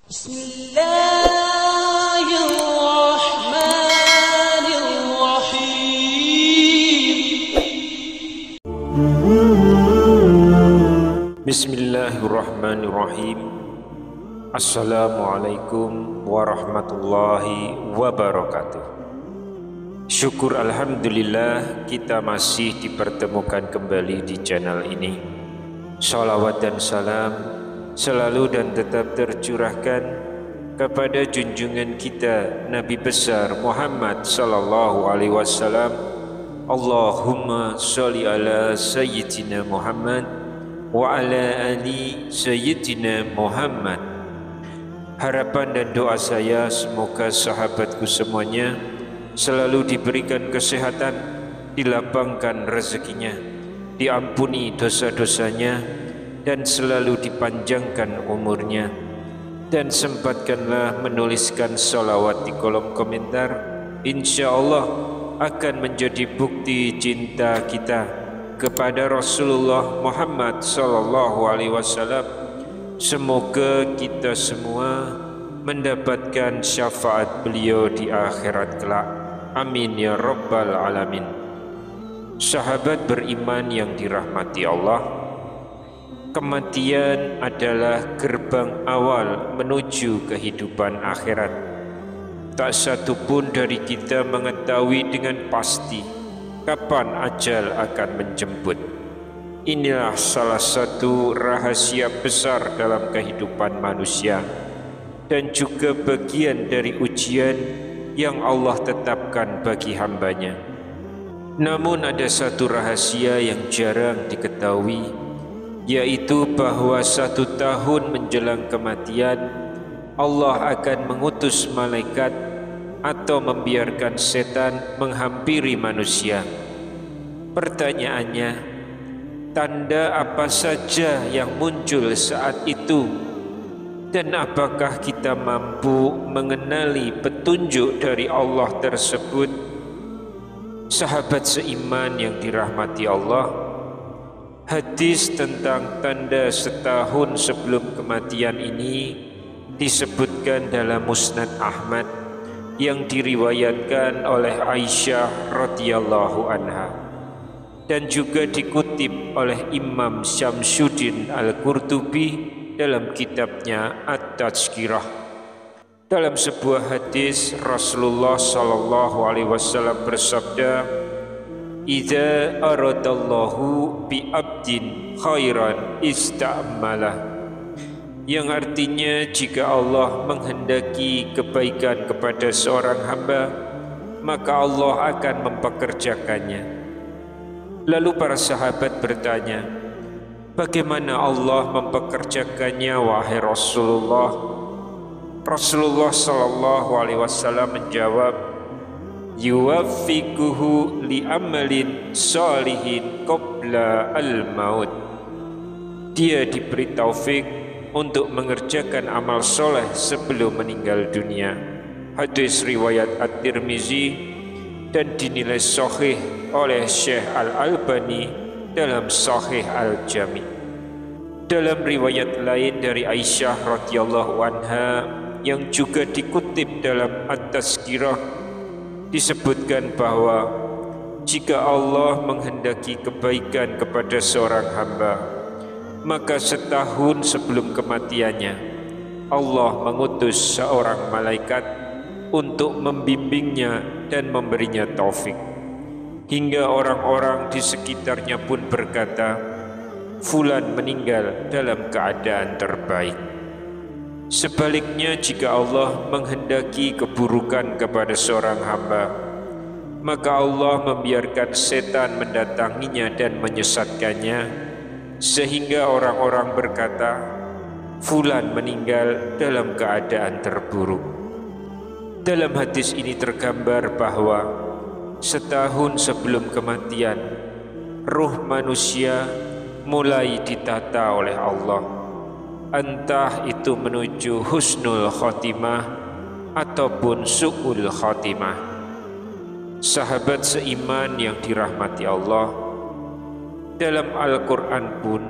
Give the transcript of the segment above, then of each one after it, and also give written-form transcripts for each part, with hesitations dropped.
Bismillahirrahmanirrahim. Bismillahirrahmanirrahim. Assalamualaikum warahmatullahi wabarakatuh. Syukur alhamdulillah kita masih dipertemukan kembali di channel ini. Salawat dan salam selalu dan tetap tercurahkan kepada junjungan kita Nabi besar Muhammad sallallahu alaihi wasallam. Allahumma sholli ala sayyidina Muhammad wa ala ali sayyidina Muhammad. Harapan dan doa saya semoga sahabatku semuanya selalu diberikan kesehatan, dilapangkan rezekinya, diampuni dosa-dosanya, dan selalu dipanjangkan umurnya. Dan sempatkanlah menuliskan salawat di kolom komentar. Insya Allah akan menjadi bukti cinta kita kepada Rasulullah Muhammad sallallahu alaihi wasallam. Semoga kita semua mendapatkan syafaat beliau di akhirat kelak. Amin ya rabbal alamin. Sahabat beriman yang dirahmati Allah, kematian adalah gerbang awal menuju kehidupan akhirat. Tak satu pun dari kita mengetahui dengan pasti kapan ajal akan menjemput. Inilah salah satu rahasia besar dalam kehidupan manusia dan juga bagian dari ujian yang Allah tetapkan bagi hambanya. Namun ada satu rahasia yang jarang diketahui, yaitu bahwa 1 tahun menjelang kematian Allah akan mengutus malaikat atau membiarkan setan menghampiri manusia. Pertanyaannya, tanda apa saja yang muncul saat itu? Dan apakah kita mampu mengenali petunjuk dari Allah tersebut? Sahabat seiman yang dirahmati Allah, hadis tentang tanda setahun sebelum kematian ini disebutkan dalam Musnad Ahmad yang diriwayatkan oleh Aisyah radhiyallahu anha dan juga dikutip oleh Imam Syamsuddin Al-Qurtubi dalam kitabnya At-Tazkirah. Dalam sebuah hadis Rasulullah sallallahu alaihi wasallam bersabda, "Idza aradallahu bi 'abdin khairan ista'malah." Yang artinya jika Allah menghendaki kebaikan kepada seorang hamba, maka Allah akan mempekerjakannya. Lalu para sahabat bertanya, bagaimana Allah mempekerjakannya wahai Rasulullah? Rasulullah sallallahu alaihi wasallam menjawab, yuwaffiquhu li amalin sholihin qabla al-maut. Dia diberi taufik untuk mengerjakan amal soleh sebelum meninggal dunia. Hadis riwayat At-Tirmizi dan dinilai sahih oleh Syekh Al-Albani dalam Sahih Al-Jami. Dalam riwayat lain dari Aisyah radhiyallahu anha yang juga dikutip dalam At-Tazkirah disebutkan bahwa jika Allah menghendaki kebaikan kepada seorang hamba, maka setahun sebelum kematiannya Allah mengutus seorang malaikat untuk membimbingnya dan memberinya taufik. Hingga orang-orang di sekitarnya pun berkata, fulan meninggal dalam keadaan terbaik. Sebaliknya jika Allah menghendaki keburukan kepada seorang hamba, maka Allah membiarkan setan mendatanginya dan menyesatkannya, sehingga orang-orang berkata, fulan meninggal dalam keadaan terburuk. Dalam hadis ini tergambar bahwa setahun sebelum kematian, ruh manusia mulai ditata oleh Allah, entah itu menuju husnul khotimah ataupun su'ul khotimah. Sahabat seiman yang dirahmati Allah, dalam Al-Quran pun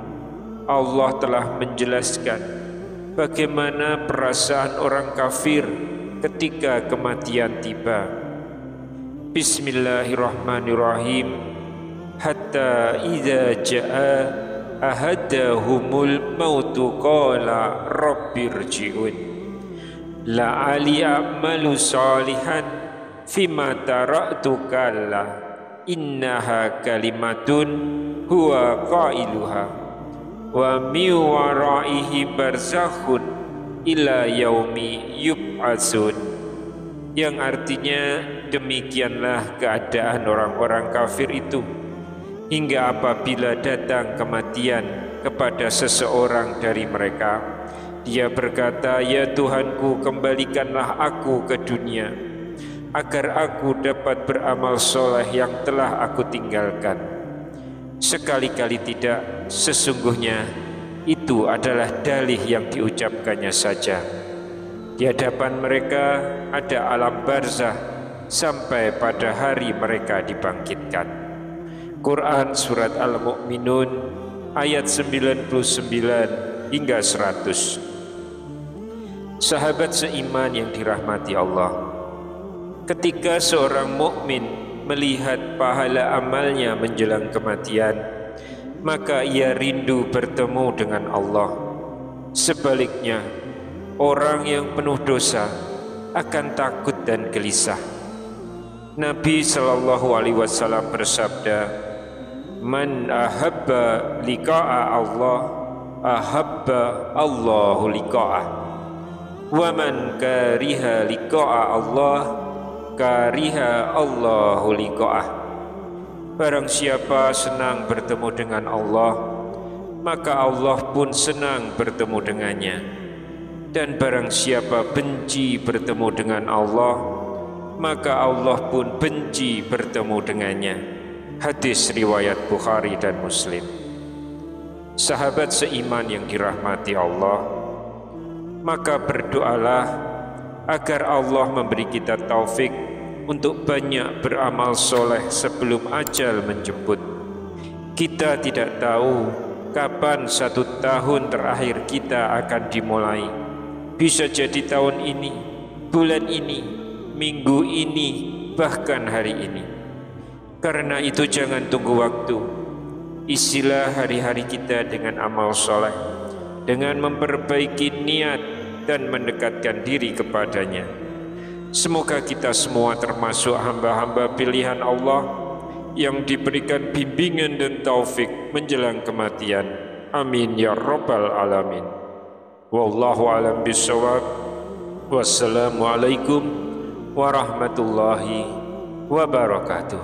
Allah telah menjelaskan bagaimana perasaan orang kafir ketika kematian tiba. Bismillahirrahmanirrahim. Hatta idza jaa ahadahumul mautu qala rabbirji'un la'ali a'malu salihan fima taraktu kalla innaha kalimatun huwa qailuha wa mi waraihi barzakhun ila yaumi yub'atsun, yang artinya demikianlah keadaan orang-orang kafir itu hingga apabila datang kematian kepada seseorang dari mereka, dia berkata, "Ya Tuhanku, kembalikanlah aku ke dunia agar aku dapat beramal soleh yang telah aku tinggalkan." Sekali-kali tidak, sesungguhnya itu adalah dalih yang diucapkannya saja. Di hadapan mereka ada alam barzah sampai pada hari mereka dibangkitkan. Quran Surat Al-Mu'minun ayat 99 hingga 100. Sahabat seiman yang dirahmati Allah, ketika seorang mukmin melihat pahala amalnya menjelang kematian, maka ia rindu bertemu dengan Allah. Sebaliknya, orang yang penuh dosa akan takut dan gelisah. Nabi SAW bersabda, "Man ahabba liqa'a Allah, ahabba Allahu liqa'ah. Wa man kariha liqa'a Allah, kariha Allahu liqa'ah." Barang siapa senang bertemu dengan Allah, maka Allah pun senang bertemu dengannya. Dan barang siapa benci bertemu dengan Allah, maka Allah pun benci bertemu dengannya. Hadis riwayat Bukhari dan Muslim. Sahabat seiman yang dirahmati Allah, maka berdoalah agar Allah memberi kita taufik untuk banyak beramal soleh sebelum ajal menjemput. Kita tidak tahu kapan 1 tahun terakhir kita akan dimulai. Bisa jadi tahun ini, bulan ini, minggu ini, bahkan hari ini. Karena itu jangan tunggu waktu. Isilah hari-hari kita dengan amal soleh, dengan memperbaiki niat dan mendekatkan diri kepadanya. Semoga kita semua termasuk hamba-hamba pilihan Allah yang diberikan bimbingan dan taufik menjelang kematian. Amin ya rabbal alamin. Wallahu alam bisawab. Wassalamualaikum warahmatullahi wabarakatuh.